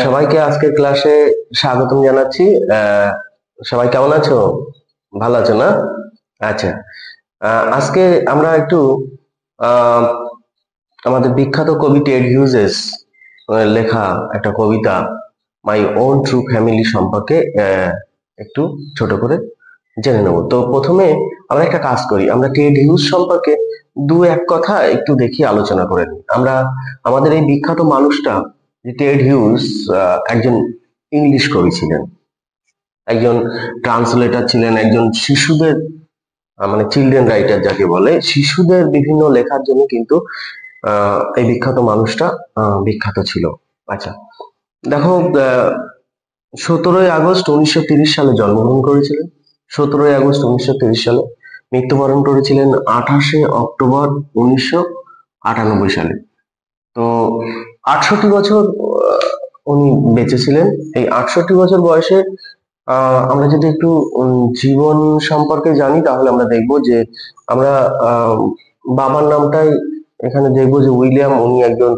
সবাইকে আজকের ক্লাসে স্বাগতম জানাচ্ছি। আহ, সবাই কেমন আছো? ভালো আছো না? আচ্ছা। আজকে আমরা একটু আহ, আমাদের বিখ্যাত কবি টেড হিউজেস লেখা একটা কবিতা মাই ওন ট্রু ফ্যামিলি সম্পর্কে একটু ছোট করে জেনে নেব। তো প্রথমে আমরা একটা কাজ করি, আমরা টেড হিউজ সম্পর্কে দু এক কথা একটু দেখি, আলোচনা করে নিই। আমরা আমাদের এই বিখ্যাত মানুষটা যে টেড হিউজ একজন ইংলিশ কবি ছিলেন, একজন ট্রান্সলেটর ছিলেন, একজন শিশুদের মানে চিলড্রেন রাইটার যাকে বলে, শিশুদের বিভিন্ন লেখার জন্য কিন্তু এই বিখ্যাত মানুষটা বিখ্যাত ছিল। আচ্ছা, দেখো, 17ই আগস্ট 1930 সালে জন্মগ্রহণ করেছিলেন। 17ই আগস্ট 1930 সালে মৃত্যুবরণ করেছিলেন 28শে অক্টোবর 1998 সালে। তো 68 বছর উনি বেঁচে ছিলেন। এই 68 বছর বয়সে আমরা যদি একটু জীবন সম্পর্কে জানি, তাহলে আমরা দেখব যে আমরা আহ, বাবার নামটাই এখানে দেখবো যে উইলিয়াম। উনি একজন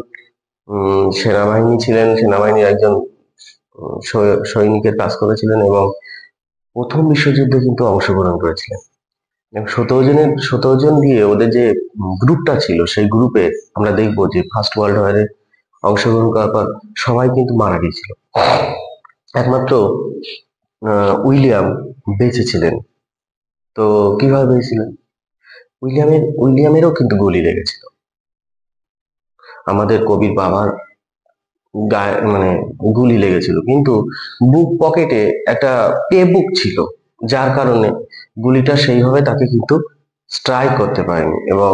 সেনাবাহিনী ছিলেন, সেনাবাহিনীর একজন সৈনিকের কাজ করেছিলেন এবং প্রথম বিশ্বযুদ্ধে কিন্তু অংশগ্রহণ করেছিলেন। এবং 17 জন দিয়ে ওদের যে গ্রুপটা ছিল, সেই গ্রুপে আমরা দেখবো যে ফার্স্ট ওয়ার্ল্ড ওয়ারে অংশগ্রহণ করার পর সবাই কিন্তু মারা গিয়েছিল, একমাত্র উইলিয়াম বেঁচে ছিলেন। তো কিভাবে বেঁচেছিলেন? উইলিয়ামেরও কিন্তু গুলি লেগেছিল। আমাদের কবির বাবার গায়ে মানে গুলি লেগেছিল, কিন্তু বুক পকেটে একটা পে বুক ছিল, যার কারণে গুলিটা সেইভাবে তাকে কিন্তু স্ট্রাইক করতে পারেনি এবং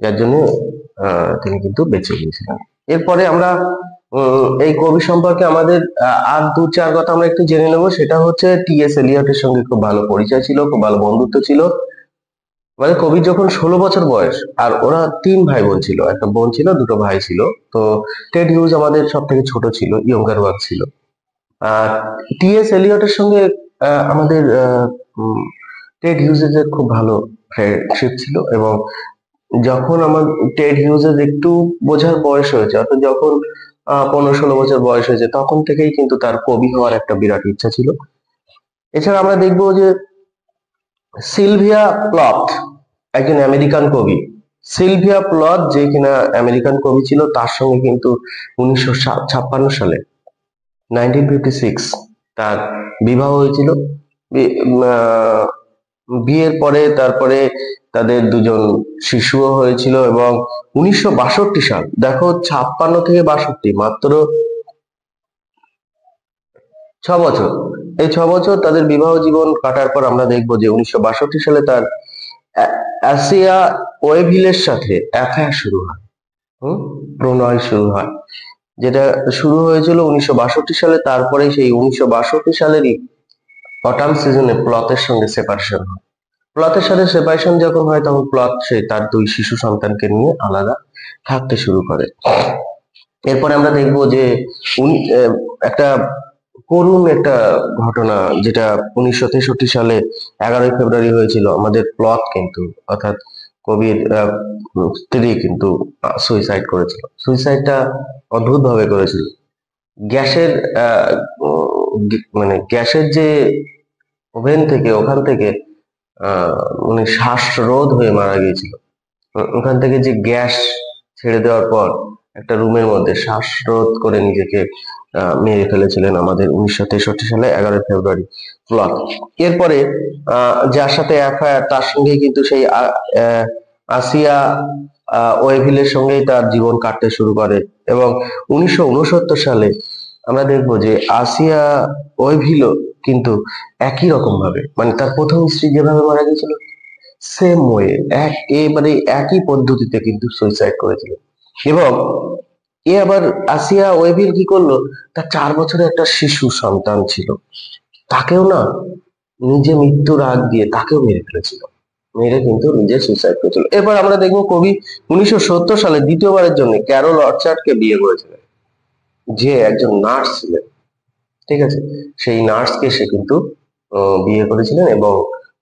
যার জন্য তিনি কিন্তু বেঁচে গিয়েছিলেন। এরপরে আমরা এই কবি সম্পর্কে আমাদের আর দু চার কথা আমরা একটু জেনে নেব। সেটা হচ্ছে টি.এস. এলিয়টের সঙ্গে খুব ভালো পরিচয় ছিল, খুব ভালো বন্ধুত্ব ছিল। মানে কবির যখন 16 বছর বয়স, আর ওরা তিন ভাই বোন ছিল, একটা বোন ছিল, দুটো ভাই ছিল। তো টেড হিউজ আমাদের সব থেকে ছোট ছিল, ইয়ঙ্গার ওয়ান ছিল। আর টি.এস. এলিয়টের সঙ্গে আমাদের টেড হিউজের খুব ভালো ফ্রেন্ডশিপ ছিল। এবং যখন আমার টেড হিউজের একটু বোঝার বয়স হয়েছে, অর্থাৎ যখন 15-16 বছর বয়স হয়েছে, তখন থেকেই কিন্তু তার কবি হওয়ার একটা বিরাট ইচ্ছা ছিল। এছাড়া আমরা দেখবো যে সিলভিয়া প্লথ, একজন আমেরিকান কবি। সিলভিয়া প্লথ যে কিনা আমেরিকান কবি ছিল, তার সঙ্গে কিন্তু 1956 সালে 1956 তার বিবাহ হয়েছিল। বিয়ের পরে তারপরে তাদের দুজন শিশুও হয়েছিল। এবং 1962 সাল, দেখো, 56 থেকে 62, মাত্র 6 বছর। এই 6 বছর তাদের বিবাহ জীবন কাটার পর আমরা দেখবো যে 1962 সালে তার অ্যাসিয়া ওয়েভিলের সাথে অ্যাফেয়ার শুরু হয়। প্রণয় শুরু হয়, যেটা শুরু হয়েছিল 1962 সালে। তারপরে সেই 1962 সালেরই অটাম সিজনে প্লতের সঙ্গে সেপারেশন হয়। প্লতের সাথে সেপারেশন যখন হয়, তখন প্লত সে তার দুই শিশু সন্তানকে নিয়ে আলাদা থাকতে শুরু করে। এরপরে আমরা দেখবো যে উনি একটা করুণ একটা ঘটনা, যেটা 1963 সালে 11ই ফেব্রুয়ারি হয়েছিল। আমাদের প্লট কিন্তু, অর্থাৎ কবির স্ত্রী কিন্তু সুইসাইড করেছিল। সুইসাইডটা অদ্ভুত ভাবে করেছিল। গ্যাসের মানে গ্যাসের যে ওভেন থেকে, ওখান থেকে উনি শ্বাসরোধ হয়ে মারা গিয়েছিল। ওখান থেকে যে গ্যাস ছেড়ে দেওয়ার পর একটা রুমের মধ্যে শ্বাসরোধ করে নিজেকে মেরে ফেলেছিলেন আমাদের 1963 সালে 11ই ফেব্রুয়ারি প্লট। এরপরে যার সাথে এফআইআর, তার সঙ্গে কিন্তু সেই আসিয়া ওয়েভিলের সঙ্গেই তার জীবন কাটতে শুরু করে। এবং 1969 সালে আমরা দেখবো যে আসিয়া ওয়েভিলও কিন্তু একই রকম ভাবে, মানে তার প্রথম স্ত্রী যেভাবে মারা গেছিল, সেম ওয়ে, একেবারে একই পদ্ধতিতে কিন্তু সুইসাইড করেছিল। এবং এ আবার আসিয়া ওয়েভিল কি করলো, তার 4 বছরের একটা শিশু সন্তান ছিল, তাকেও না নিজে মৃত্যুর আগ দিয়ে তাকেও মেরে ফেলেছিল, মেরে কিন্তু নিজে সুইসাইড করেছিল। এবার আমরা দেখবো কবি 1970 সালে দ্বিতীয়বারের জন্য ক্যারল অর্চার্ডকে বিয়ে করেছিলেন, যে একজন নার্স ছিলেন। ঠিক আছে, সেই নার্সকে সে কিন্তু বিয়ে করেছিলেন এবং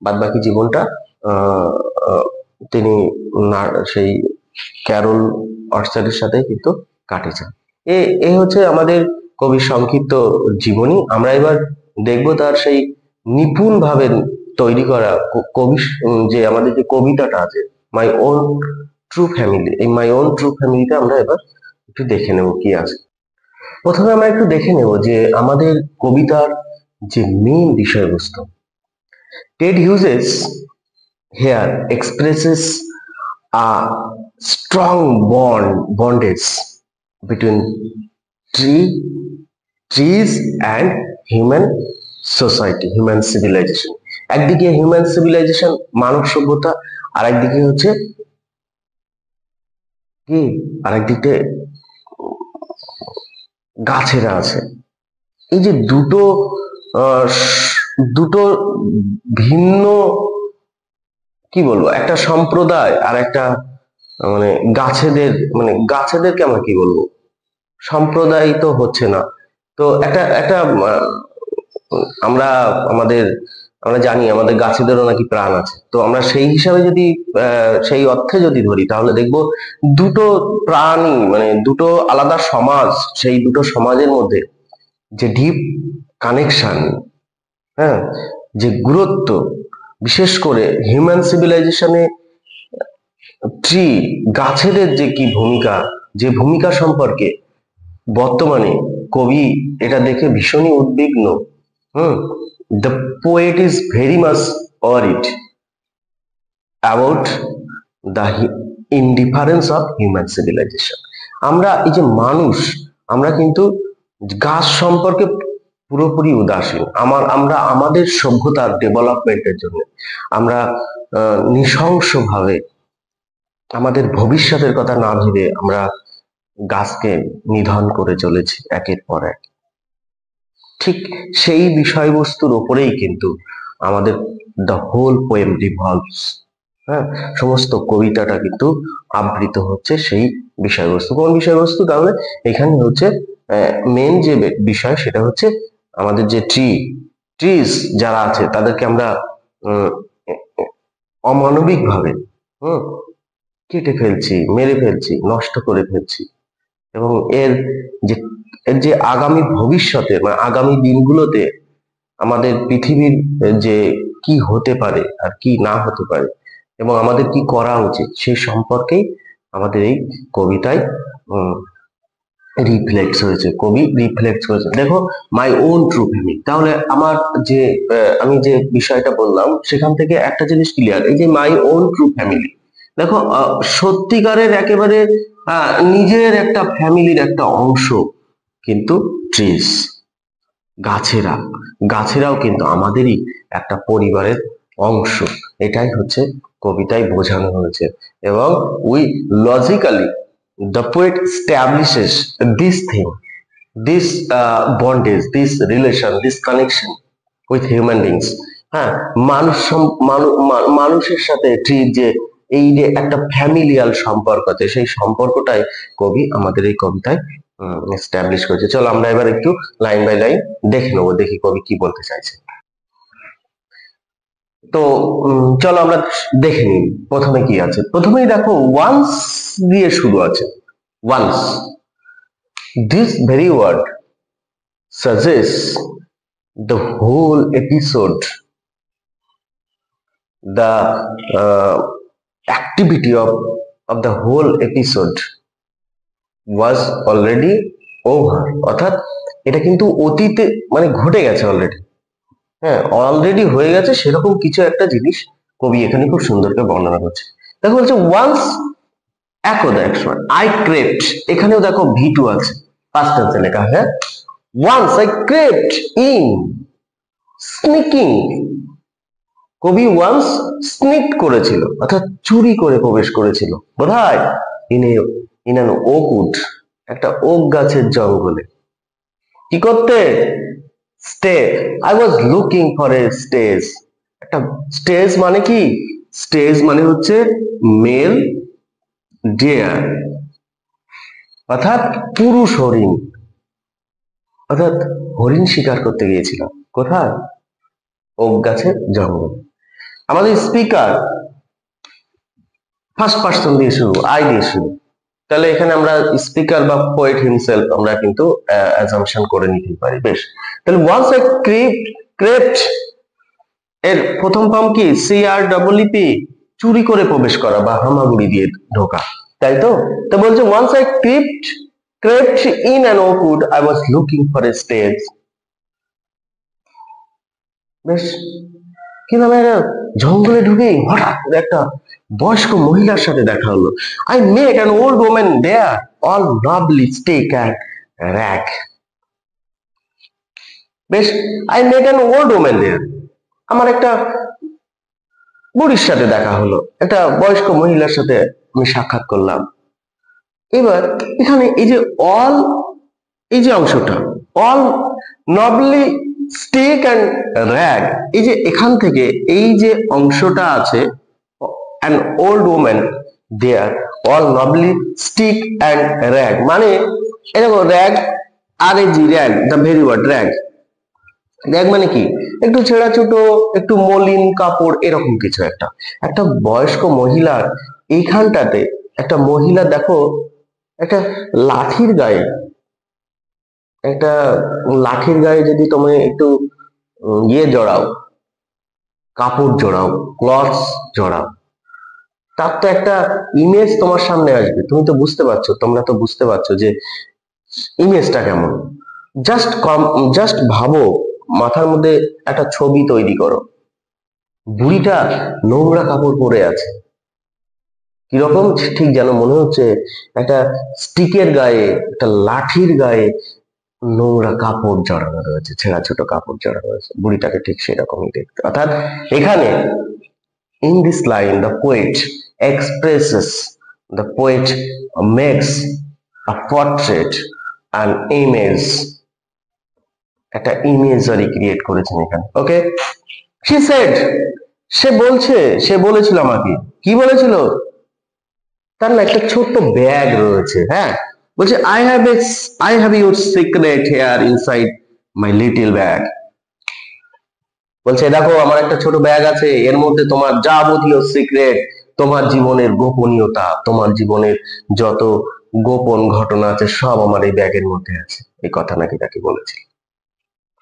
বাদবাকি জীবনটা আহ, আহ, তিনি সেই ক্যারল অর্চার্ডের সাথে কিন্তু কাটিয়েছেন। এ এ হচ্ছে আমাদের কবির সংক্ষিপ্ত জীবনী। আমরা এবার দেখব তার সেই নিপুণ ভাবে তৈরি করা কবি, যে আমাদের যে কবিতাটা আছে মাই ওন ট্রু ফ্যামিলি, এই মাই ওন ট্রু ফ্যামিলিটা আমরা এবার একটু দেখে নেব কি আছে। প্রথমে আমরা একটু দেখে নেব যে আমাদের কবিতার যে মেইন বিষয়বস্তু। Ted Hughes here expresses a strong bondage between tree trees and human society, human civilization। একদিকে হিউম্যান সিভিলাইজেশন, মানব সভ্যতা, আর একদিকে হচ্ছে কি, আরেকদিকে গাছেরা আছে। এই যে দুটো দুটো ভিন্ন, কি বলবো, একটা সম্প্রদায় আর একটা মানে গাছেদেরকে আমরা কি বলবো, সম্প্রদায় তো হচ্ছে না, তো একটা একটা আমরা আমাদের আমরা জানি আমাদের গাছেদেরও নাকি প্রাণ আছে, তো আমরা সেই হিসাবে যদি সেই অর্থে যদি ধরি তাহলে দেখবো দুটো প্রাণী মানে দুটো আলাদা সমাজ, সেই দুটো সমাজের মধ্যে যে ডিপ কানেকশন, হ্যাঁ, যে গুরুত্ব, বিশেষ করে হিউম্যান সিভিলাইজেশনে ট্রি, গাছেদের যে কি ভূমিকা, যে ভূমিকা সম্পর্কে বর্তমানে কবি এটা দেখে ভীষণই উদ্বিগ্ন। The poet is very much worried about the indifference of human civilisation. আমরা এই যে মানুষ, আমরা কিন্তু গাছ সম্পর্কে পুরোপুরি উদাসীন। আমরা আমাদের সভ্যতার ডেভেলপমেন্টের জন্য আমরা নৃশংসভাবে আমাদের ভবিষ্যতের কথা না ভেবে আমরা গাছকে নিধন করে চলেছি একের পর এক। ঠিক সেই বিষয়বস্তুর উপরেই কিন্তু আমাদের দ্য হোল পোয়েম রিভলভস, হ্যাঁ, সমস্ত কবিতাটা কিন্তু আবৃত হচ্ছে সেই বিষয়বস্তু। কোন বিষয়বস্তু? তাহলে এখানে হচ্ছে মেন যে বিষয় সেটা হচ্ছে আমাদের যে ট্রিজ যারা আছে তাদেরকে আমরা অমানবিক ভাবে কেটে ফেলছি, মেরে ফেলছি, নষ্ট করে ফেলছি, এবং এর যে আগামী ভবিষ্যতে মানে আগামী দিনগুলোতে আমাদের পৃথিবীর যে কি হতে পারে আর কি না হতে পারে এবং আমাদের কি করা উচিত সেই সম্পর্কেই আমাদের এই কবিতায় রিফ্লেক্টস হয়েছে, কবি রিফ্লেক্টস করেছে। দেখো মাই ওন ট্রু ফ্যামিলি, তাহলে আমার যে আমি যে বিষয়টা বললাম সেখান থেকে একটা জিনিস ক্লিয়ার, এই যে মাই ওন ট্রু ফ্যামিলি, দেখো সত্যিকারের একেবারে নিজের একটা ফ্যামিলির একটা অংশ কিন্তু ট্রিজ, গাছেরাও কিন্তু আমাদেরই একটা পরিবারের অংশ, এটাই হচ্ছে কবিতায় বোঝানো হয়েছে। এবং we logically the poet establishes this thing, this bondage, this relation, this connection with human beings। হ্যাঁ, মানুষের সাথে ট্রির যে এই যে একটা ফ্যামিলিয়াল সম্পর্ক আছে সেই সম্পর্কটাই কবি আমাদের এই কবিতায় এস্টাবলিশ করেছে। চলো আমরা এবার একটু লাইন বাই লাইন দেখে নেবো, দেখি কবি কি বলতে চাইছে। তো চলো আমরা দেখে নিই প্রথমে কি আছে। প্রথমেই দেখো ওয়ান্স দিয়ে শুরু আছে। Once, this very word suggests the whole episode, the activity of the whole episode was already over, অর্থাৎ এটা কিন্তু অতীতে মানে ঘটে গেছে অলরেডি, হ্যাঁ, অলরেডি হয়ে গেছে সেরকম কিছু একটা জিনিস কবি এখানে খুব সুন্দর করে বর্ণনা করছে। দেখো বলছে ওয়ান্স, একদা একসময়, আই ক্রেপ্ট, এখানেও দেখো V2 আছে, পাস্ট টেন্সে লেখা, হ্যাঁ, ওয়ান্স আই ক্রেপ্ট ইন, স্নিকিং, কবি ওয়ান্স স্নিক করেছিল অর্থাৎ চুরি করে প্রবেশ করেছিল, বোধহয় ইন অ্যান ওক উড, একটা ওক গাছের জঙ্গলে। কি করতে? Stay, I was looking for a stage, একটা স্টেজ মানে কি, স্টেজ মানে হচ্ছে মেল ডিয়ার, অর্থাৎ পুরুষ হরিণ, অর্থাৎ হরিণ শিকার করতে গিয়েছিলাম। কোথায়? ওক গাছের জঙ্গল। আমাদের স্পিকার ফার্স্ট পার্সন দিয়ে শুরু, আই দিয়ে শুরু, তাহলে এখানে আমরা স্পিকার বা পোয়েট হিমসেলফ আমরা কিন্তু অ্যাজাম্পশন করে নিতে পারি। বেশ, তাহলে ওয়ান্স এ ক্রেপ্ট এর প্রথম ফর্ম কি? CREEP, চুরি করে প্রবেশ করা বা হামাগুড়ি দিয়ে ঢোকা, তাই তো? তো বলছে once I crept in an oak wood, I was looking for a stage. বেশ, কিভাবে একটা জঙ্গলে ঢুকে হঠাৎ করে একটা বয়স্ক মহিলার সাথে দেখা হলো। I met an old woman there, all nobly stick and rag. বেশ, I met an old woman there, আমার একটা বুড়ির সাথে দেখা হলো, একটা বয়স্ক মহিলার সাথে আমি সাক্ষাৎ করলাম। এবার এখানে এই যে অল, এই যে অংশটা all knobbly stick and rag, এই যে এখান থেকে এই যে অংশটা আছে an old woman there all knobbly stick and rag, মানে এরকম র্যাগ, আর এই জি rag, the very word rag. Rag মানে কি? একটু ছেঁড়া ছোট, একটু মলিন কাপড়, এরকম কিছু একটা। একটা বয়স্ক মহিলার এইখানটাতে একটা মহিলা দেখো একটা লাঠির গায়ে, একটা লাঠির গায়ে যদি তুমি একটু ইয়ে জড়াও, কাপড় জড়াও, ক্লথস জড়াও, তার তো একটা ইমেজ তোমার সামনে আসবে। তুমি তো বুঝতে পারছো, তোমরা তো বুঝতে পারছো যে ইমেজটা কেমন। জাস্ট ভাবো, মাথার মধ্যে একটা ছবি তৈরি করো, বুড়িটা নোংরা কাপড় পরে আছে, কিরকম ঠিক যেন মনে হচ্ছে একটা স্টিকের গায়ে, একটা লাঠির গায়ে নোংরা কাপড় জড়ানো রয়েছে, ছেঁড়া ছোট কাপড় জড়ানো রয়েছে, বুড়িটাকে ঠিক সেরকমই দেখতে। অর্থাৎ এখানে in this line the poet makes a portrait, an image, একটা ইমেজারি ক্রিয়েট করেছেন এখানে। ওকে, she said, সে বলেছিল আমাকে, কি বলেছিল? তার না একটা ছোট্ট ব্যাগ রয়েছে, হ্যাঁ, বলছে I have your secret here inside my little bag. বলছে দেখো আমার একটা ছোট ব্যাগ আছে, এর মধ্যে তোমার যাবতীয় সিক্রেট, তোমার জীবনের গোপনীয়তা, তোমার জীবনের যত গোপন ঘটনা আছে সব আমার এই ব্যাগের মধ্যে আছে। এই কথা নাকি তাকে বলেছিল।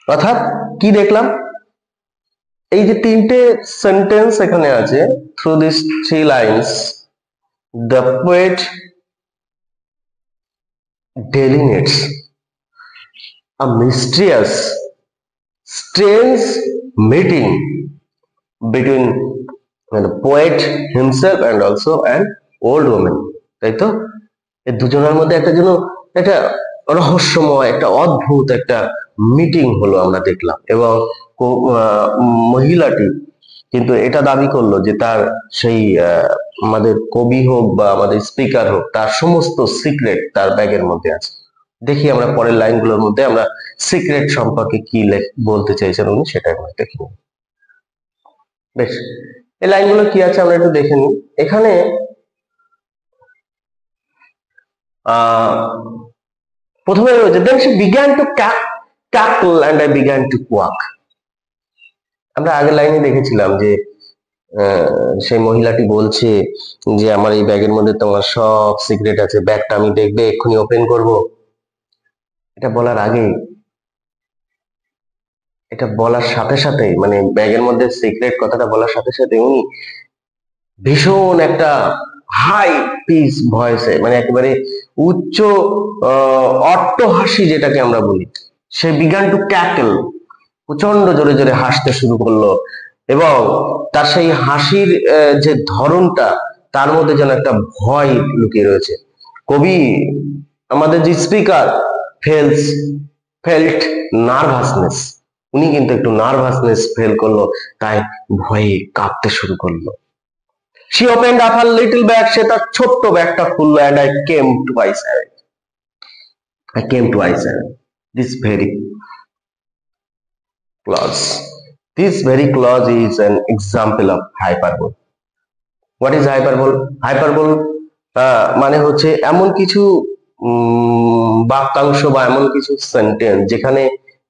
অর্থাৎ কি দেখলাম? এই যে তিনটে সেন্টেন্স এখানে আছে, through this 3 lines the poet delineates a mysterious, strange meeting between the poet himself and also an old woman, তাই তো? এই দুজনের মধ্যে একটা যেন একটা রহস্যময়, একটা অদ্ভুত একটা মিটিং হলো আমরা দেখলাম। এবং মহিলাটি কিন্তু এটা দাবি করলো যে তার সেই আমাদের কবি হোক বা আমাদের স্পিকার হোক, তার সমস্ত সিক্রেট তার ব্যাগের মধ্যে আছে। দেখি আমরা পরের লাইনগুলোর মধ্যে আমরা সিক্রেট সম্পর্কে কি বলতে চাইছেন উনি, সেটা আমরা দেখি। বেশ, এই লাইনগুলো কি আছে আমরা একটু দেখে নিই। এখানে প্রথমে রয়েছে then she began to cackle and I began to quack. আমরা আগের লাইনে দেখেছিলাম যে সেই মহিলাটি বলছে যে আমার এই ব্যাগের মধ্যে তোমার সব সিক্রেট আছে, ব্যাগটা আমি দেখবে এক্ষুনি ওপেন করব। এটা বলার আগে, এটা বলার সাথে সাথে, মানে ব্যাগের মধ্যে সিক্রেট কথাটা বলার সাথে সাথে উনি ভীষণ একটা হাই পিচ ভয়েসে, মানে একেবারে উচ্চ অট্টহাসি যেটাকে আমরা বলি, সে বিগান টু ক্যাকল, প্রচন্ড জোরে জোরে হাসতে শুরু করলো। এবং তার সেই হাসির যে ধরনটা, তার মধ্যে যেন একটা ভয় লুকিয়ে রয়েছে। কবি, আমাদের যে স্পিকার, ফেল্ট নার্ভাসনেস, উনি কিন্তু একটু নার্ভাসনেস ফিল করলো, তাই ভয়ে কাঁপতে শুরু করলো। She opened up her little bag, সে তার ছোট্ট ব্যাগটা খুললো, and I came to my side. This very clause. This very clause is an example of hyperbole. What is hyperbole? Hyperbole মানে হচ্ছে এমন কিছু বাক্যাংশ বা এমন কিছু সেন্টেন্স যেখানে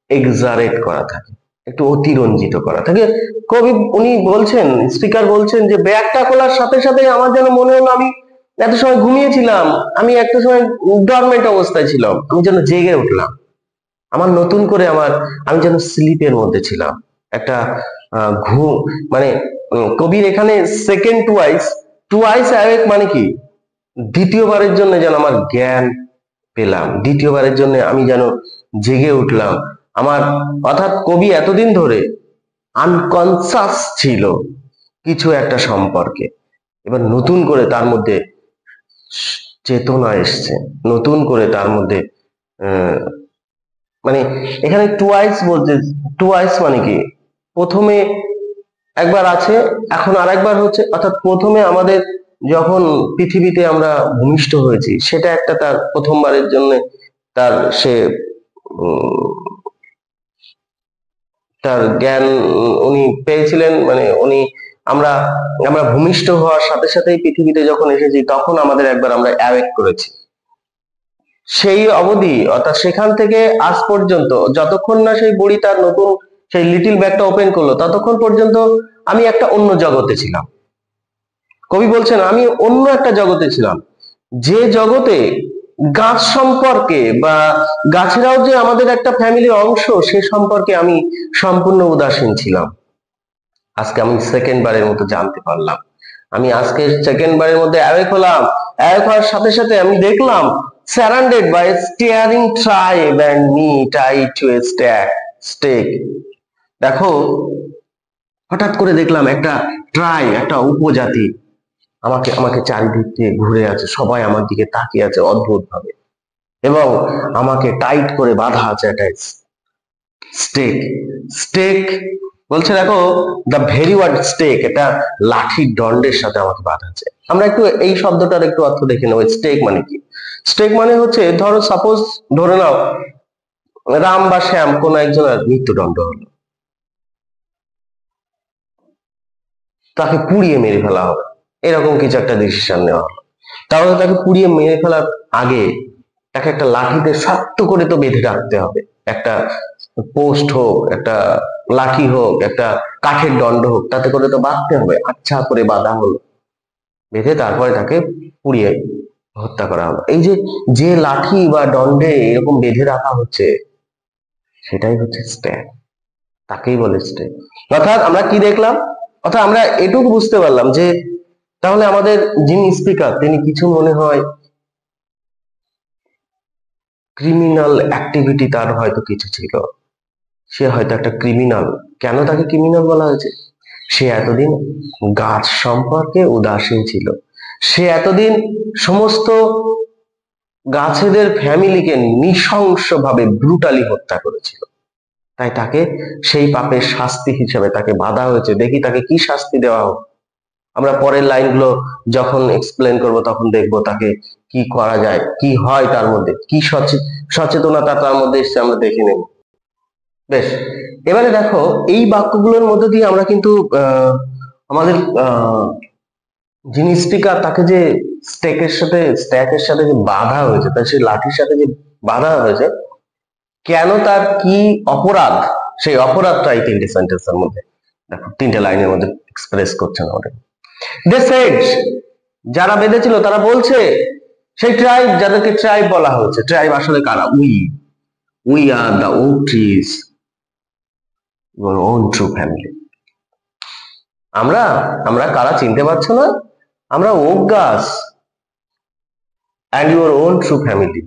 এক্সারেট করা থাকে, একটু অতিরঞ্জিত করা থাকে। কবি উনি বলছেন, স্পিকার বলছেন যে ব্যাগটা খোলার সাথে সাথে আমার যেন মনে হলো আমি এত সময় ঘুমিয়েছিলাম, আমি একটা সময় ডরমেন্ট অবস্থায় ছিলাম, আমি যেন জেগে উঠলাম। আমার নতুন করে আমি যেন স্লিপের মধ্যে ছিলাম, একটা ঘুম, মানে কবির এখানে সেকেন্ড টুয়াইস, টুয়াইস অ্যাওয়েক মানে কি, দ্বিতীয়বারের জন্য যেন আমার জ্ঞান পেলাম, দ্বিতীয়বারের জন্য আমি যেন জেগে উঠলাম। আমার, অর্থাৎ কবি এতদিন ধরে আনকনসাস ছিল কিছু একটা সম্পর্কে, এবার নতুন করে তার মধ্যে চেতনা এসছে, নতুন করে তার মধ্যে আহ, মানে এখানে টুয়াইস বলতে, টুয়াইস মানে কি, প্রথমে একবার আছে, এখন আরেকবার হচ্ছে, অর্থাৎ প্রথমে আমাদের যখন পৃথিবীতে আমরা ভূমিষ্ঠ হয়েছি সেটা একটা তার প্রথমবারের জন্য তার সে উম, তার জ্ঞান উনি পেয়েছিলেন, মানে উনি, আমরা আমরা ভূমিষ্ঠ হওয়ার সাথে সাথেই পৃথিবীতে যখন এসেছি তখন আমাদের একবার আমরা অ্যাওয়েক করেছি। সেই অবধি, অর্থাৎ সেখান থেকে আজ পর্যন্ত যতক্ষণ না সেই বুড়ি তার নতুন সেই লিটিল ব্যাগটা ওপেন করলো ততক্ষণ পর্যন্ত আমি একটা অন্য জগতে ছিলাম। কবি বলছেন আমি অন্য একটা জগতে ছিলাম, যে জগতে গাছ সম্পর্কে বা গাছেরাও যে আমাদের একটা ফ্যামিলির অংশ সে সম্পর্কে আমি সম্পূর্ণ উদাসীন ছিলাম। আজকে আমি সেকেন্ড বারের মতো জানতে পারলাম, আমি আজকে সেকেন্ড বারের মধ্যে অ্যাওয়েক হলাম। অ্যাওয়েক হওয়ার সাথে সাথে আমি দেখলাম surrounded by steering tribe and me tied to a stake. দেখো, হঠাৎ করে দেখলাম একটা ট্রাই, একটা উপজাতি আমাকে আমাকে চারিদিক দিয়ে ঘুরে আছে, সবাই আমার দিকে তাকিয়ে আছে অদ্ভুত ভাবে, এবং আমাকে টাইট করে বাঁধা আছে একটা স্টেক। স্টেক বলছে, দেখো, দ্য ভেরি ওয়ার্ড স্টেক, এটা লাঠির দণ্ডের সাথে আমাকে বাঁধা আছে। আমরা একটু এই শব্দটার একটু অর্থ দেখে নেবো, স্টেক মানে কি। স্টেক মানে হচ্ছে, ধরো সাপোজ ধরে নাও রাম বা শ্যাম কোন একজনের মৃত্যুদণ্ড হলো, তাকে পুড়িয়ে মেরে ফেলা হবে, এরকম কিছু একটা ডিসিশন নেওয়া হলো। তাহলে তাকে পুড়িয়ে মেরে ফেলার আগে তাকে একটা লাঠিতে শক্ত করে তো বেঁধে রাখতে হবে, একটা পোস্ট হোক, একটা লাঠি হোক, একটা কাঠের দণ্ড হোক, তাতে করে তো বাঁধতে হবে। আচ্ছা করে বাঁধা হলো, বেঁধে তারপরে তাকে পুড়িয়ে হত্যা করা হলো। এই যে যে লাঠি বা দণ্ডে এরকম বেঁধে রাখা হচ্ছে সেটাই হচ্ছে স্ট্যাক, তাকেই বলে স্ট্যাক। অর্থাৎ আমরা কি দেখলাম, অর্থাৎ আমরা এটুকু বুঝতে পারলাম যে তাহলে আমাদের যিনি স্পিকার তিনি কিছু মনে হয় ক্রিমিনাল অ্যাক্টিভিটি তার হয়তো কিছু ছিল, সে হয়তো একটা ক্রিমিনাল। কেন তাকে ক্রিমিনাল বলা হয়েছে? সে এতদিন গাছ সম্পর্কে উদাসীন ছিল, সে এতদিন সমস্ত গাছেদের ফ্যামিলিকে নৃশংসভাবে ব্রুটালি হত্যা করেছিল, তাই তাকে সেই পাপের শাস্তি হিসেবে তাকে বাধা হয়েছে। দেখি তাকে কি শাস্তি দেওয়া হোক, আমরা পরের লাইনগুলো যখন এক্সপ্লেন করব তখন দেখবো তাকে কি করা যায়, কি হয় তার মধ্যে, কি সচেতনতা তার মধ্যে এসছে আমরা দেখে নেব। বেশ, এবারে দেখো এই বাক্যগুলোর মধ্যে দিয়ে আমরা কিন্তু আমাদের যিনি স্পিকার তাকে যে স্ট্যাকের সাথে যে বাধা হয়েছে, তার সেই লাঠির সাথে যে বাধা হয়েছে, কেন, তার কি অপরাধ, সেই অপরাধটা এই তিনটে সেন্টেন্সের মধ্যে দেখো, তিনটে লাইনের মধ্যে এক্সপ্রেস করছেন আমাদের। দে সেড, যারা বেঁধেছিল তারা বলছে, সেই ট্রাইব যাদেরকে ট্রাইব বলা হয়েছে, ট্রাইব আসলে কারা? We are the oak trees, your own true family. আমরা আমরা কারা চিনতে পারছো না? আমরা ওক গাছ, and your own true family,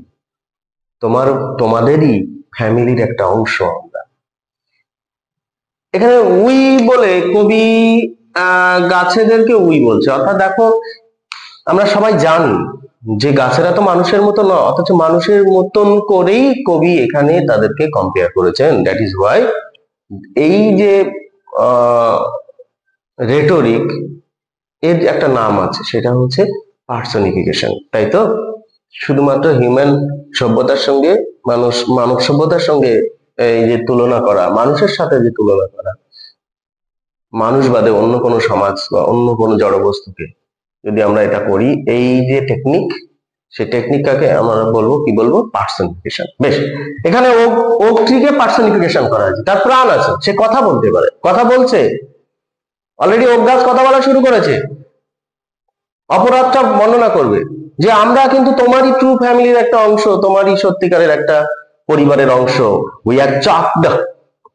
তোমাদেরই ফ্যামিলির একটা অংশ আমরা। এখানে উই বলে কবি গাছেদেরকে উই বলছে, অর্থাৎ দেখো আমরা সবাই জানি যে গাছেরা তো মানুষের মতো নয়, অথচ মানুষের মতন করেই কবি এখানে তাদেরকে কম্পেয়ার করেছেন। দ্যাট ইজ ওয়াই এই যে রেটরিক, এর একটা নাম আছে, সেটা হচ্ছে পার্সনিফিকেশন, তাই তো? শুধুমাত্র হিউম্যান সভ্যতার সঙ্গে মানব সভ্যতার সঙ্গে এই যে তুলনা করা, মানুষের সাথে যে তুলনা করা, মানুষ বাদে অন্য কোনো সমাজ বা অন্য কোনো জড়বস্তুকে যদি আমরা এটা করি, এই যে টেকনিক, সেই টেকনিকটাকে আমরা বলবো, কি বলবো? পার্সনিফিকেশন। বেশ, এখানে ওক ট্রিকে পার্সনিফিকেশন করা হয়েছে, তার প্রাণ আছে, সে কথা বলতে পারে, কথা বলছে, অলরেডি ওক গাছ কথা বলা শুরু করেছে। অপরাধটা বর্ণনা করবে যে আমরা কিন্তু তোমারই ট্রু ফ্যামিলির একটা অংশ, তোমারই সত্যিকারের একটা পরিবারের অংশ। উই আর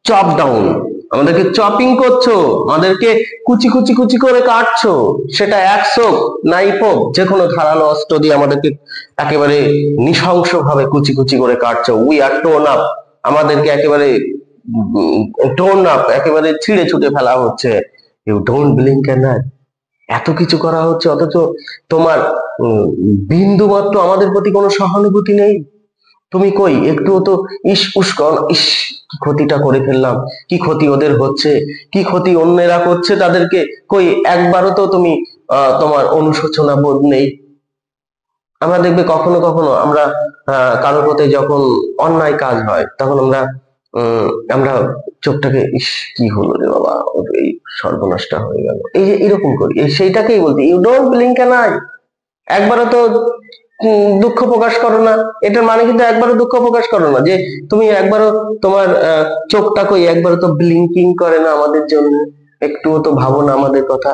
চপ ডাউন, আমাদেরকে চপিং করছো, আমাদেরকে কুচি কুচি কুচি করে কাটছো, সেটা অ্যাক্স হোক নাইফ হোক, যে কোনো ধারালো অস্ত্র দিয়ে আমাদেরকে একেবারে নৃশংস ভাবে কুচি কুচি করে কাটছো। উই আর টোন আপ, আমাদেরকে একেবারে টোন আপ, একেবারে ছিঁড়ে ছুটে ফেলা হচ্ছে। You don't blink an eye, এত কিছু করা হচ্ছে অথচ তোমার বিন্দু মাত্র আমাদের প্রতি কোনো সহানুভূতি নেই। তুমি কই একটুও তো ইস উস ইস কি ক্ষতিটা করে ফেললাম, কি ক্ষতি ওদের হচ্ছে, কি ক্ষতি অন্যেরা করছে তাদেরকে, কই একবারও তো তুমি তোমার অনুশোচনা বোধ নেই। আমরা দেখবে কখনো কখনো আমরা কারোর প্রতি যখন অন্যায় কাজ হয় তখন আমরা চোখটাকে ইস কি হলো রে বাবা, ওর এই সর্বনাশটা হয়ে গেল, এই যে এরকম করি, সেইটাকেই বলতে you don't blink an eye. একবারও তো দুঃখ প্রকাশ করো না, এটার মানে কিন্তু একবারও দুঃখ প্রকাশ করো না যে তুমি একবারও তোমার চোখটা কই একবারও তো ব্লিঙ্কিং করে না আমাদের জন্য, একটুও তো ভাবো না আমাদের কথা।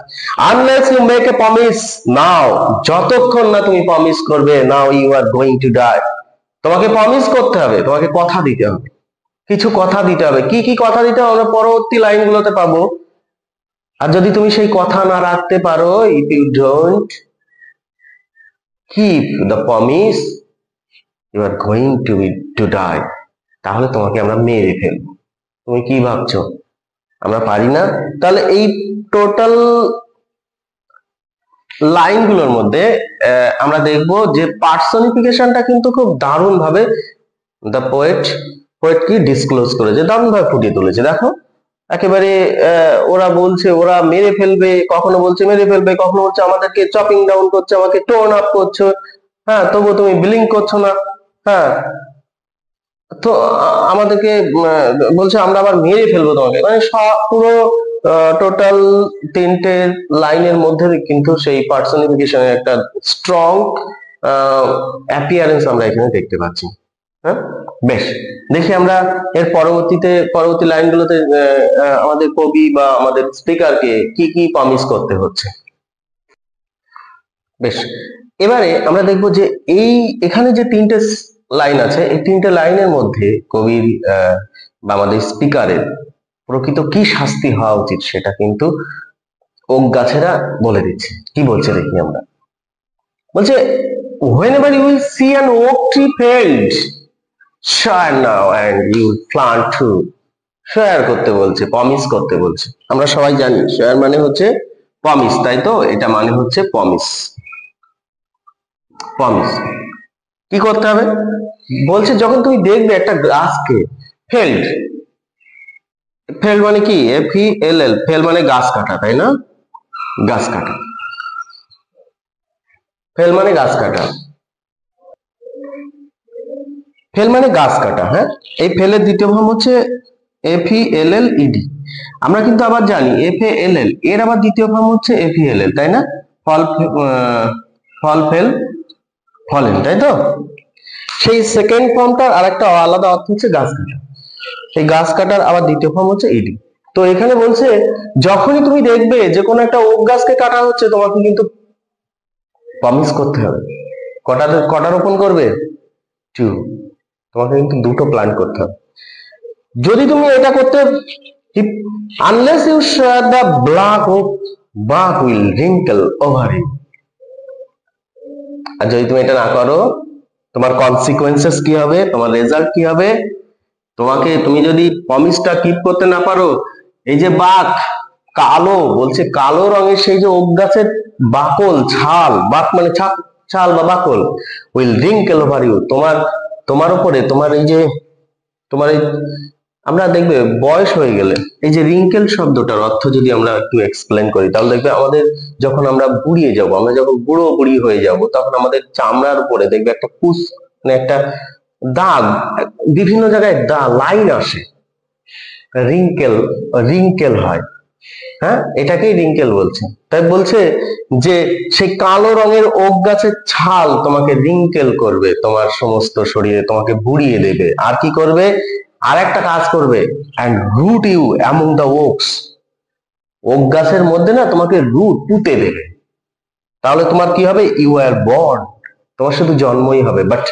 Unless you make a promise now, যতক্ষণ না তুমি প্রমিস করবে now you are going to die, তোমাকে প্রমিস করতে হবে, তোমাকে কথা দিতে হবে, কিছু কথা দিতে হবে। কি কি কথা দিতে হবে আমরা পরবর্তী লাইনগুলোতে পাবো। আর যদি তুমি সেই কথা না রাখতে পারো, if you don't keep the promise you are going to die, তাহলে তোমাকে আমরা মেরে ফেলবো। তুমি কি ভাবছো আমরা পারি না? তাহলে এই টোটাল লাইনগুলোর মধ্যে আমরা দেখব যে পার্সনিফিকেশনটা কিন্তু খুব দারুণ ভাবে দ্য পোয়েট কি ডিসক্লোজ করেছে, দারুণ ভাবে ফুটিয়ে তুলেছে। দেখো একেবারে ওরা বলছে ওরা মেরে ফেলবে, কখনো বলছে মেরে ফেলবে, কখনো বলছে আমাদেরকে চপিং ডাউন করছে, আমাকে টোন আপ করছো, হ্যাঁ তবু তুমি ব্লিঙ্ক করছো না, হ্যাঁ তো আমাদেরকে বলছে আমরা আবার মেরে ফেলবো তোমাকে, মানে পুরো টোটাল তিনটে লাইনের মধ্যে কিন্তু সেই পার্সনিফিকেশনের একটা স্ট্রং অ্যাপিয়ারেন্স আমরা এখানে দেখতে পাচ্ছি। হ্যাঁ বেশ, দেখি আমরা এর পরবর্তী লাইনগুলোতে আমাদের কবি বা আমাদের স্পিকারকে কি কি প্রমিস করতে হচ্ছে। বেশ, এবারে আমরা দেখব যে এখানে যে তিনটে লাইন আছে, এই তিনটে লাইনের মধ্যে কবির বা আমাদের স্পিকারের প্রকৃত কি শাস্তি হওয়া উচিত সেটা কিন্তু ওক গাছেরা বলে দিচ্ছে। কি বলছে দেখি আমরা। বলছে whenever you will see an oak tree felled, swear now and you plant too. Share করতে বলছে, প্রমিস করতে বলছে। আমরা সবাই জানি শেয়ার মানে হচ্ছে প্রমিস, তাই তো? এটা মানে হচ্ছে প্রমিস। প্রমিস কি করতে হবে বলছে, যখন তুমি দেখবে একটা গাছকে ফেল্ড, ফেল্ড মানে কি FELL, ফেল মানে গাছ কাটা, তাই না? গাছ কাটা, ফেল মানে গাছ কাটা, ফেল মানে গাছ কাটা। হ্যাঁ, এই ফেলের দ্বিতীয় ফর্ম হচ্ছে FELLED। আমরা কিন্তু আবার জানি FALL এর আবার দ্বিতীয় ফর্ম হচ্ছে FELL, তাই না? ফল ফেল ফলেন, তাই তো? সেই সেকেন্ড ফর্মটার আরেকটা আলাদা অর্থ হচ্ছে গাছ কাটা, সেই গাছ কাটার আবার দ্বিতীয় ফর্ম হচ্ছে ED। তো এখানে বলছে যখনই তুমি দেখবে যে কোনো একটা ওক গাছকে কাটা হচ্ছে, তোমাকে কিন্তু প্রমিস করতে হবে। কটা রোপণ করবে? 2, তোমাকে কিন্তু 2টো প্ল্যান্ট করতে হবে। যদি তুমি এটা করতে, unless you share the black oak bark will wrinkle over you, আর যদি তুমি এটা না করো তোমার কনসিকুয়েন্সেস কি হবে, তোমার রেজাল্ট কি হবে? তুমি যদি প্রমিসটা কিপ করতে না পারো, এই যে বাক কালো, বলছে কালো রঙের সেই যে ওক গাছের বাকল ছাল, বাক মানে ছাল বা বাকল, উইল রিঙ্কেল ওভার ইউ, তোমার উপরে তোমার এই যে তোমার এই, আমরা দেখবে বয়স হয়ে গেলে এই যে রিঙ্কেল শব্দটার অর্থ যদি আমরা একটু এক্সপ্লেন করি, তাহলে দেখবে আমাদের যখন আমরা বুড়িয়ে যাব, আমরা যখন বুড়ি হয়ে যাব, তখন আমাদের চামড়ার উপরে দেখবে একটা মানে একটা দাগ, বিভিন্ন জায়গায় লাইন আসে, রিঙ্কেল হয়। হ্যাঁ, এটাকেই রিঙ্কেল বলছে। তাই বলছে যে সেই কালো রঙের ওক গাছের ছাল তোমাকে রিঙ্কেল করবে, তোমার সমস্ত শরীরে তোমাকে বুড়িয়ে দেবে। আর কি করবে? আর একটা কাজ করবে, and root you among the oaks, oak গাছের মধ্যে না তোমাকে পুঁতে দেবে। তাহলে তোমার কি হবে? ইউ আর বর্ন, তোমার শুধু জন্মই হবে, বাট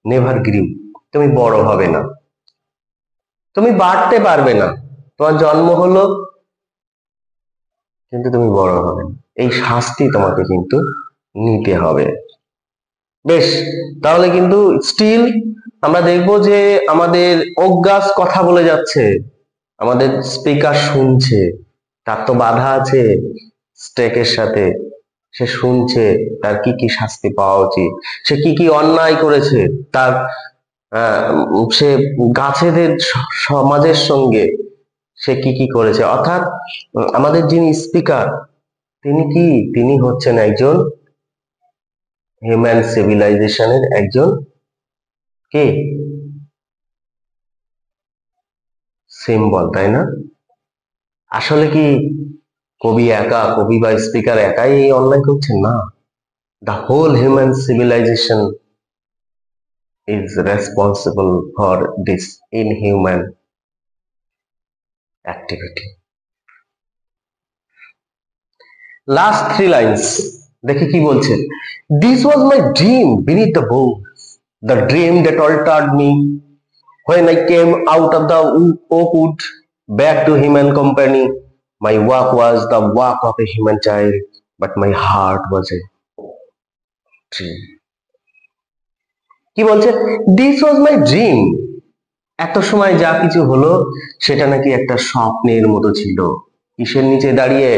নেভার গ্রিউ, তুমি বড় হবে না, তুমি বাড়তে পারবে না, তোমার জন্ম হলো কিন্তু তুমি বড় হবে না, এই শাস্তি তোমাকে কিন্তু নিতে হবে। বেশ, তাহলে কিন্তু স্টিল আমরা দেখবো যে আমাদের অজ্ঞাস কথা বলে যাচ্ছে, আমাদের স্পিকার শুনছে, তার তো বাধা আছে স্টেকের সাথে, সে শুনছে তার কি কি শাস্তি পাওয়া উচিত, সে কি কি অন্যায় করেছে, তার সে গাছেদের সমাজের সঙ্গে সে কি কি করেছে, অর্থাৎ আমাদের যিনি স্পিকার তিনি হচ্ছেন একজন হিউম্যান সিভিলাইজেশনের একজন কে সিম্বল, তাই না? আসলে কি কবি বা স্পিকার একাই এই অন্যায় করছেন? না, the whole human civilization is responsible for this inhuman activity. Last three lines দেখি কি বলছে। This was my dream beneath the boughs, the dream that altered me when I came out of the oak wood back to human company. My walk was the walk of a human child, but my heart was a tree. কি বলছে? This was my dream. এত সময় যা কিছু হলো সেটা নাকি একটা স্বপ্নের মতো ছিল। কিসের নিচে দাঁড়িয়ে?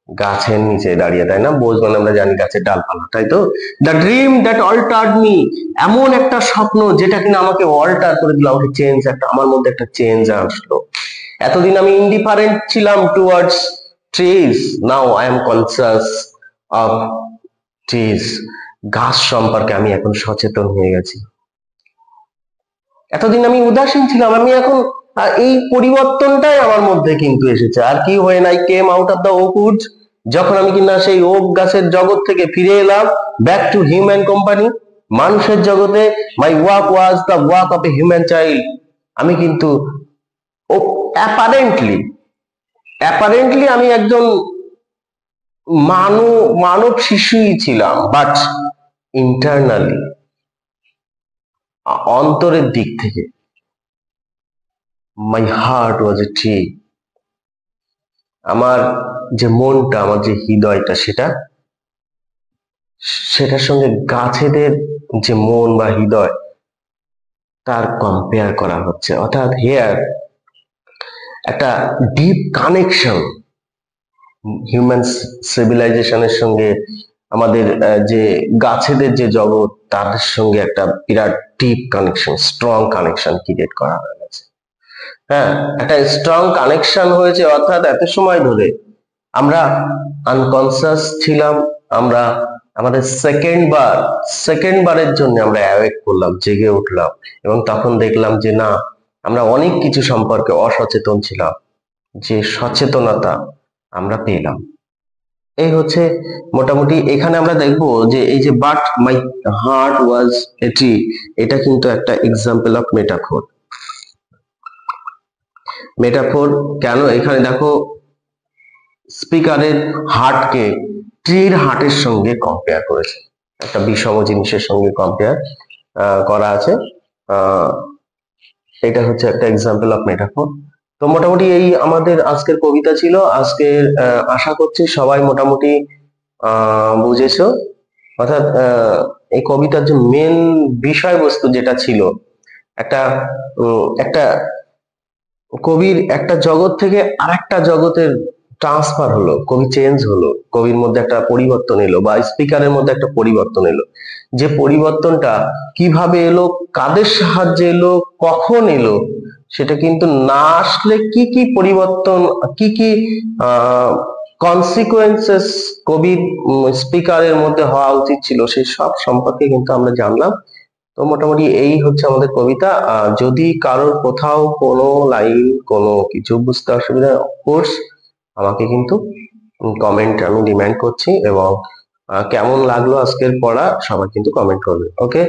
গাছের নিচে দাঁড়িয়ে, তাই না? বোঝ মানে আমরা জানি গাছের ডালপালা, তাই তো? The dream that altered me, এমন একটা স্বপ্ন যেটা কিনা আমাকে অল্টার করে দিল, আমাকে চেঞ্জ, একটা আমার মধ্যে একটা চেঞ্জ আসলো। এতদিন আমি ইনডিফারেন্ট ছিলাম towards trees, now I am conscious of trees, গাছ সম্পর্কে আমি এখন সচেতন হয়ে গেছি। এতদিন আমি উদাসীন ছিলাম, আমি এখন এই পরিবর্তনটাই আমার মধ্যে কিন্তু এসেছে। আর কি, when I came out of the oak woods, যখন আমি কিনা সেই ওক গাছের জগৎ থেকে ফিরে এলাম, ব্যাক টু হিউম্যান কোম্পানি, মানুষের জগতে, my walk was the walk of a human child, আমি কিন্তু অ্যাপারেন্টলি আমি একজন মানব শিশুই ছিলাম, বাট ইন্টারনালি, অন্তরের দিক থেকে, my heart was a tree, আমার যে মনটা, আমার যে হৃদয়টা, সেটার সঙ্গে গাছেদের যে মন বা হৃদয় তার কম্পেয়ার করা হচ্ছে। অর্থাৎ হিয়ার একটা ডিপ কানেকশন হিউম্যান সিভিলাইজেশনের সঙ্গে আমাদের যে গাছেদের যে জগৎ তাদের সঙ্গে একটা বিরাট deep connection, strong connection create করা হয়ে গেছে। হ্যাঁ, একটা স্ট্রং কানেকশন হয়েছে, অর্থাৎ এত সময় ধরে আমরা আনকনসিয়াস ছিলাম, আমরা আমাদের সেকেন্ড বারের জন্য আমরা অ্যাওয়েক করলাম, জেগে উঠলাম, এবং তখন দেখলাম যে না, আমরা অনেক কিছু সম্পর্কে অসচেতন ছিলাম, যে সচেতনতা আমরা পেলাম। এই হচ্ছে মোটামুটি, এখানে আমরা দেখবো যে এই যে but my heart was a tree, এটা কিন্তু একটা এক্সাম্পল অফ মেটাফোর। কেন? এখানে দেখো স্পিকারের হার্টকে ট্রির হার্টের সঙ্গে কম্পেয়ার করেছে, একটা বিষম জিনিসের সঙ্গে কম্পেয়ার করা আছে। এটা হচ্ছে একটা এক্সাম্পল অফ মেটাফোর। তো মোটামুটি এই আমাদের আজকের কবিতা ছিল। আজকের আশা করছি সবাই মোটামুটি বুঝেছো। অর্থাৎ এই কবিতার যে মেন বিষয়বস্তু যেটা ছিল, একটা একটা কবির একটা জগৎ থেকে আরেকটা জগতের ট্রান্সফার হলো, কবি চেঞ্জ হলো, কবির মধ্যে একটা পরিবর্তন এলো, বা স্পিকারের মধ্যে একটা পরিবর্তন এলো। যে পরিবর্তনটা কিভাবে এলো, কাদের সাহায্যে এলো, কখন এলো, সেটা কিন্তু না আসলে কি কি পরিবর্তন, কি কি কনসিকুয়েন্সেস কবির স্পিকারের মধ্যে হওয়া উচিত ছিল, সেই সব সম্পর্কে কিন্তু আমরা জানলাম। তো মোটামুটি এই হচ্ছে আমাদের কবিতা। যদি কারোর কোথাও কোনো লাইন, কোনো কিছু বুঝতে অসুবিধা, কোর্স আমাকে কিন্তু কমেন্ট আমি ডিমান্ড করছি, এবং কেমন লাগলো আজকের পড়া সবাই কিন্তু কমেন্ট করবে। ওকে,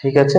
ঠিক আছে।